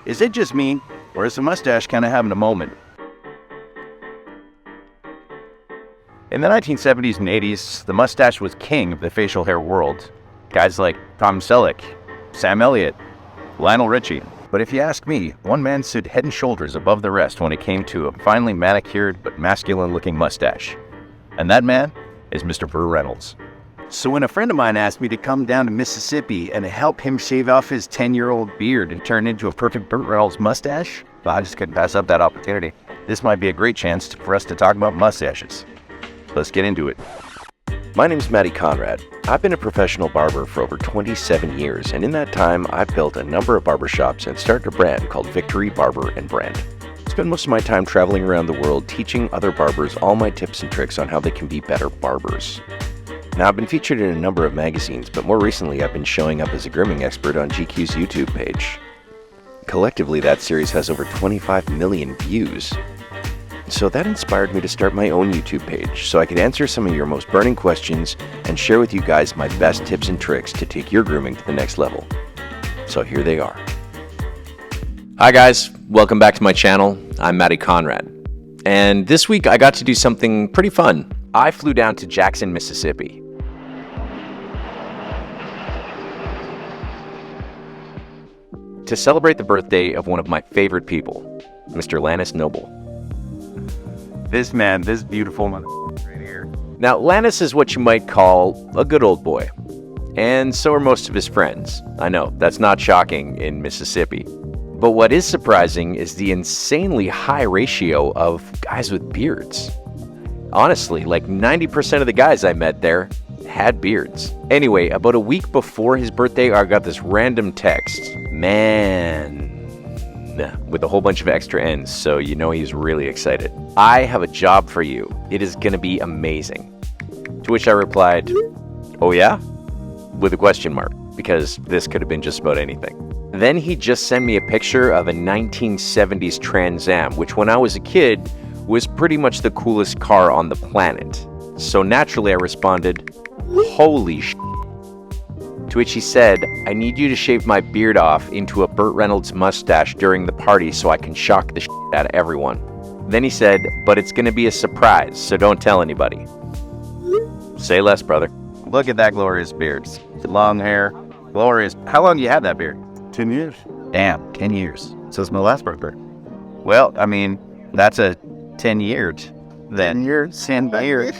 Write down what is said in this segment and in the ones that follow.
Is it just me, or is the mustache kind of having a moment? In the 1970s and 80s, the mustache was king of the facial hair world. Guys like Tom Selleck, Sam Elliott, Lionel Richie. But if you ask me, one man stood head and shoulders above the rest when it came to a finely manicured but masculine-looking mustache. And that man is Mr. Burt Reynolds. So when a friend of mine asked me to come down to Mississippi and help him shave off his 10-year-old beard and turn into a perfect Burt Reynolds mustache, I just couldn't pass up that opportunity. This might be a great chance for us to talk about mustaches. Let's get into it. My name's Matty Conrad. I've been a professional barber for over 27 years, and in that time, I've built a number of barbershops and started a brand called Victory Barber & Brand. I spend most of my time traveling around the world teaching other barbers all my tips and tricks on how they can be better barbers. Now, I've been featured in a number of magazines, but more recently I've been showing up as a grooming expert on GQ's YouTube page. Collectively, that series has over 25 million views. So that inspired me to start my own YouTube page so I could answer some of your most burning questions and share with you guys my best tips and tricks to take your grooming to the next level. So here they are. Hi guys, welcome back to my channel. I'm Matty Conrad. And this week I got to do something pretty fun. I flew down to Jackson, Mississippi. To celebrate the birthday of one of my favorite people, Mr. Lanis Noble. This man, this beautiful man right here. Now, Lanis is what you might call a good old boy. And so are most of his friends. I know, that's not shocking in Mississippi. But what is surprising is the insanely high ratio of guys with beards. Honestly, like 90% of the guys I met there had beards. Anyway, about a week before his birthday, I got this random text. Man, with a whole bunch of extra N's, so you know he's really excited. I have a job for you. It is gonna be amazing. To which I replied, oh yeah? With a question mark, because this could have been just about anything. Then he just sent me a picture of a 1970s Trans Am, which when I was a kid was pretty much the coolest car on the planet. So naturally I responded, holy sh**. To which he said, I need you to shave my beard off into a Burt Reynolds mustache during the party so I can shock the shit out of everyone. Then he said, but it's gonna be a surprise, so don't tell anybody. Say less, brother. Look at that glorious beard. Long hair, glorious. How long you had that beard? 10 years. Damn, 10 years. So it's my last birthday. Well, I mean, that's a 10 years then. 10 years. 10 years.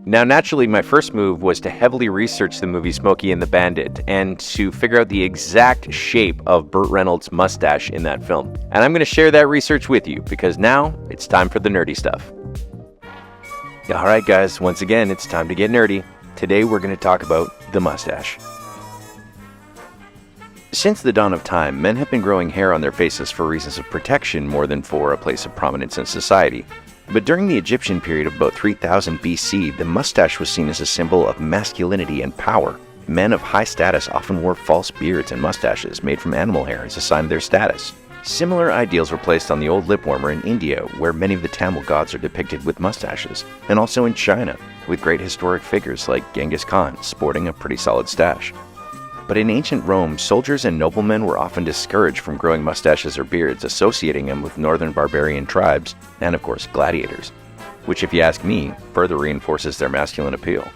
Now, naturally, my first move was to heavily research the movie Smokey and the Bandit and to figure out the exact shape of Burt Reynolds' mustache in that film. And I'm going to share that research with you because now it's time for the nerdy stuff. Alright guys, once again, it's time to get nerdy. Today we're going to talk about the mustache. Since the dawn of time, men have been growing hair on their faces for reasons of protection more than for a place of prominence in society. But during the Egyptian period of about 3000 BC, the mustache was seen as a symbol of masculinity and power. Men of high status often wore false beards and mustaches made from animal hair as a sign of their status. Similar ideals were placed on the old lip warmer in India, where many of the Tamil gods are depicted with mustaches, and also in China, with great historic figures like Genghis Khan sporting a pretty solid stash. But in ancient Rome, soldiers and noblemen were often discouraged from growing mustaches or beards, associating them with northern barbarian tribes, and of course gladiators, which if you ask me, further reinforces their masculine appeal.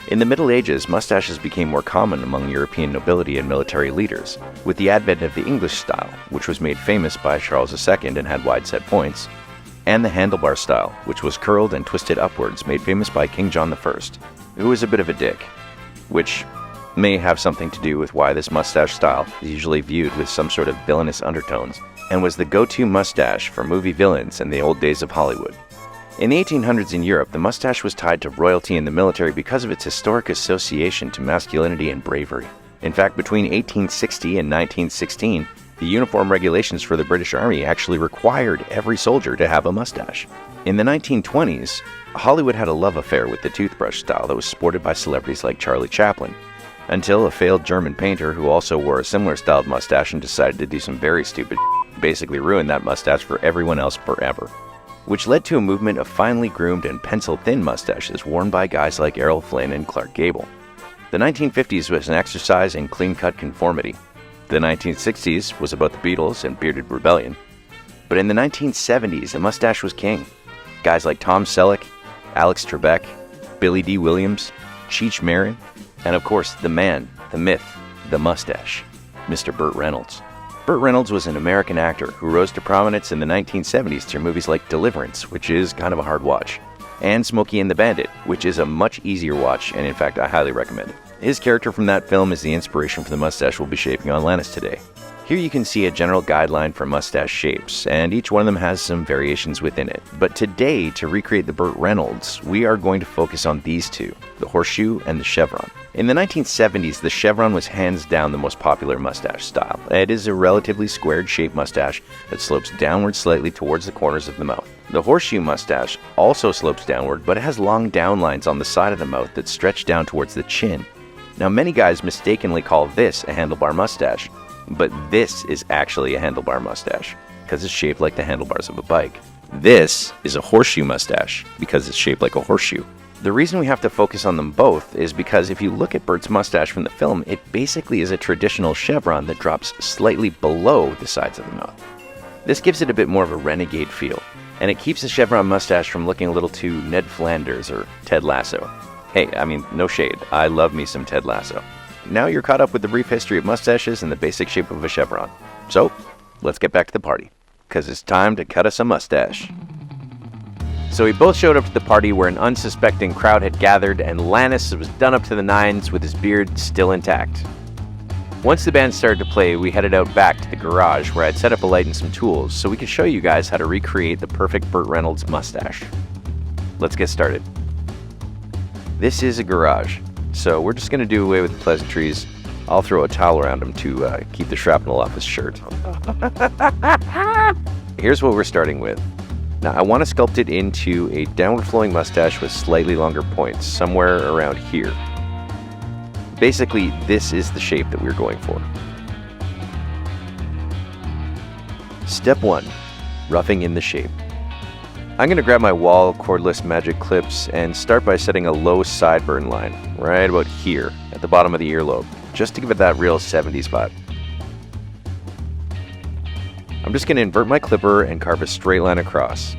In the Middle Ages, mustaches became more common among European nobility and military leaders, with the advent of the English style, which was made famous by Charles II and had wide set points, and the handlebar style, which was curled and twisted upwards, made famous by King John I, who was a bit of a dick, which may have something to do with why this mustache style is usually viewed with some sort of villainous undertones, and was the go-to mustache for movie villains in the old days of Hollywood. In the 1800s in Europe, the mustache was tied to royalty in the military because of its historic association to masculinity and bravery. In fact, between 1860 and 1916, the uniform regulations for the British Army actually required every soldier to have a mustache. In the 1920s, Hollywood had a love affair with the toothbrush style that was sported by celebrities like Charlie Chaplin, until a failed German painter who also wore a similar styled mustache and decided to do some very stupid basically ruined that mustache for everyone else forever. Which led to a movement of finely groomed and pencil-thin mustaches worn by guys like Errol Flynn and Clark Gable. The 1950s was an exercise in clean-cut conformity. The 1960s was about the Beatles and bearded rebellion. But in the 1970s, the mustache was king. Guys like Tom Selleck, Alex Trebek, Billy D. Williams, Cheech Marin, and of course, the man, the myth, the mustache, Mr. Burt Reynolds. Burt Reynolds was an American actor who rose to prominence in the 1970s through movies like Deliverance, which is kind of a hard watch, and Smokey and the Bandit, which is a much easier watch, and in fact, I highly recommend it. His character from that film is the inspiration for the mustache we'll be shaping on Lanis today. Here you can see a general guideline for mustache shapes, and each one of them has some variations within it. But today, to recreate the Burt Reynolds, we are going to focus on these two, the horseshoe and the chevron. In the 1970s, the chevron was hands down the most popular mustache style. It is a relatively squared-shaped mustache that slopes downward slightly towards the corners of the mouth. The horseshoe mustache also slopes downward, but it has long down lines on the side of the mouth that stretch down towards the chin. Now, many guys mistakenly call this a handlebar mustache, but this is actually a handlebar mustache because it's shaped like the handlebars of a bike. This is a horseshoe mustache because it's shaped like a horseshoe. The reason we have to focus on them both is because if you look at Burt's mustache from the film, it basically is a traditional chevron that drops slightly below the sides of the mouth. This gives it a bit more of a renegade feel, and it keeps the chevron mustache from looking a little too Ned Flanders or Ted Lasso. Hey, I mean, no shade, I love me some Ted Lasso. Now you're caught up with the brief history of mustaches and the basic shape of a chevron. So, let's get back to the party, because it's time to cut us a mustache. So we both showed up to the party where an unsuspecting crowd had gathered, and Lanis was done up to the nines with his beard still intact. Once the band started to play, we headed out back to the garage where I'd set up a light and some tools so we could show you guys how to recreate the perfect Burt Reynolds mustache. Let's get started. This is a garage, so we're just going to do away with the pleasantries. I'll throw a towel around him to keep the shrapnel off his shirt. Here's what we're starting with. Now, I want to sculpt it into a downward flowing mustache with slightly longer points, somewhere around here. Basically, this is the shape that we're going for. Step 1. Roughing in the shape. I'm going to grab my Wahl cordless magic clips and start by setting a low sideburn line, right about here, at the bottom of the earlobe, just to give it that real 70s vibe. I'm just going to invert my clipper and carve a straight line across.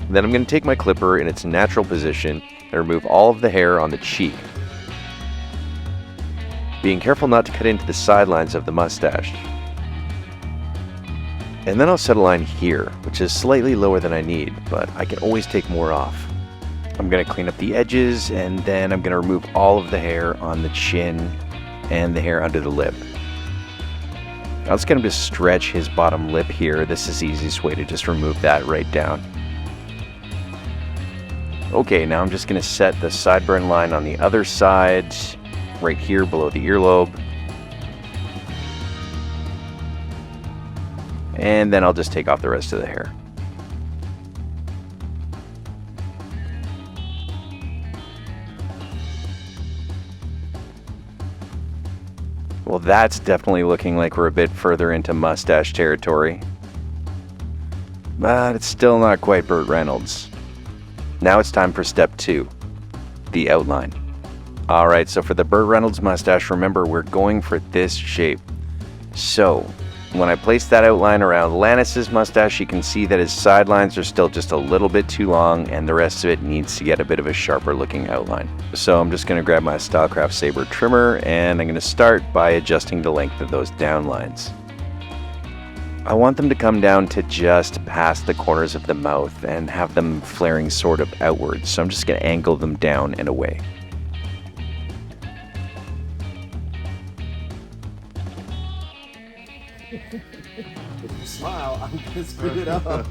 Then I'm going to take my clipper in its natural position and remove all of the hair on the cheek, being careful not to cut into the sidelines of the mustache. And then I'll set a line here, which is slightly lower than I need, but I can always take more off. I'm going to clean up the edges, and then I'm going to remove all of the hair on the chin and the hair under the lip. I was going to just stretch his bottom lip here. This is the easiest way to just remove that right down. Okay, now I'm just going to set the sideburn line on the other side, right here below the earlobe. And then I'll just take off the rest of the hair. Well, that's definitely looking like we're a bit further into mustache territory. But it's still not quite Burt Reynolds. Now it's time for step 2, the outline. Alright, so for the Burt Reynolds mustache, remember we're going for this shape. So, when I place that outline around Lanis' mustache, you can see that his sidelines are still just a little bit too long, and the rest of it needs to get a bit of a sharper looking outline. So I'm just going to grab my Stylecraft Sabre trimmer, and I'm going to start by adjusting the length of those down lines. I want them to come down to just past the corners of the mouth and have them flaring sort of outwards, so I'm just going to angle them down and away. If you smile, I'm gonna screw it up.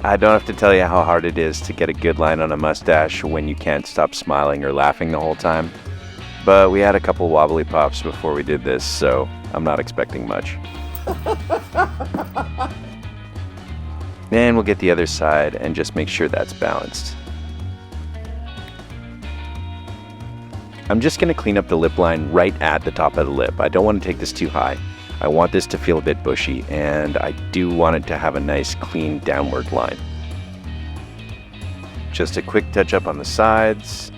I don't have to tell you how hard it is to get a good line on a mustache when you can't stop smiling or laughing the whole time. But we had a couple wobbly pops before we did this, so I'm not expecting much. And we'll get the other side and just make sure that's balanced. I'm just going to clean up the lip line right at the top of the lip. I don't want to take this too high. I want this to feel a bit bushy, and I do want it to have a nice clean downward line. Just a quick touch up on the sides.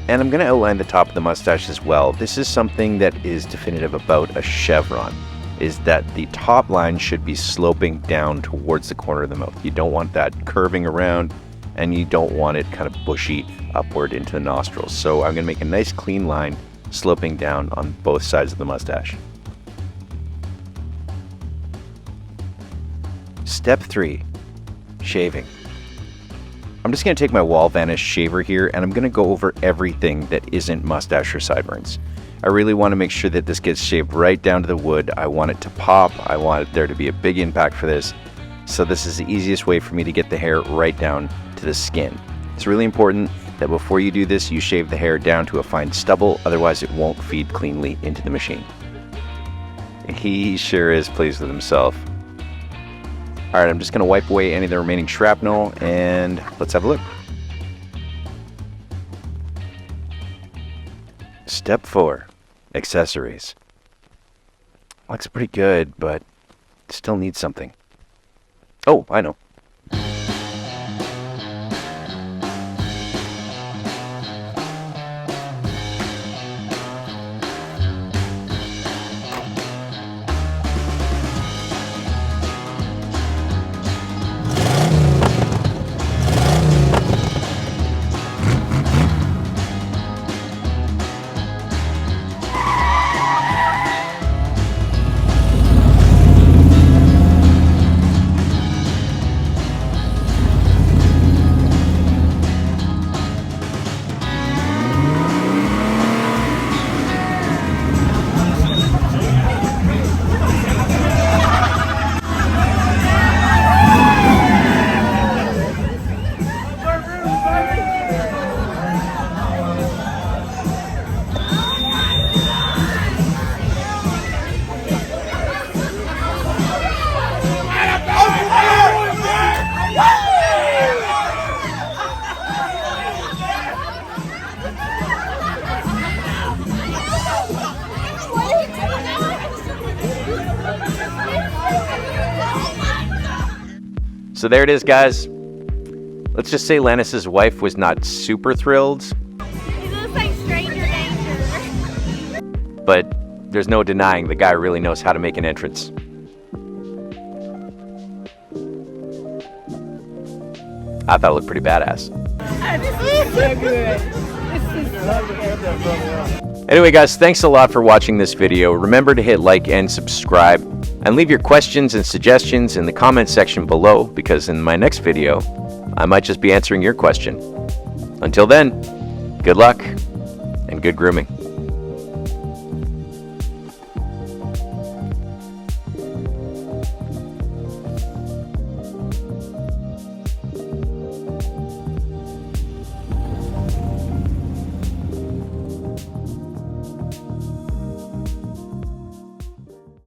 And I'm going to outline the top of the mustache as well. This is something that is definitive about a chevron, is that the top line should be sloping down towards the corner of the mouth. You don't want that curving around, and you don't want it kind of bushy upward into the nostrils. So I'm going to make a nice clean line sloping down on both sides of the mustache. Step 3, shaving. I'm just going to take my Wahl Vanish shaver here, and I'm going to go over everything that isn't mustache or sideburns. I really want to make sure that this gets shaved right down to the wood. I want it to pop. I want there to be a big impact for this. So this is the easiest way for me to get the hair right down to the skin. It's really important that before you do this, you shave the hair down to a fine stubble, otherwise it won't feed cleanly into the machine. He sure is pleased with himself. Alright, I'm just going to wipe away any of the remaining shrapnel, and let's have a look. Step 4, accessories. Looks pretty good, but still needs something. Oh, I know. So there it is, guys. Let's just say Lanis' wife was not super thrilled. He looks like stranger danger. But there's no denying the guy really knows how to make an entrance. I thought it looked pretty badass. This is so good. This is so good. Anyway, guys, thanks a lot for watching this video. Remember to hit like and subscribe, and leave your questions and suggestions in the comment section below, because in my next video, I might just be answering your question. Until then, good luck and good grooming.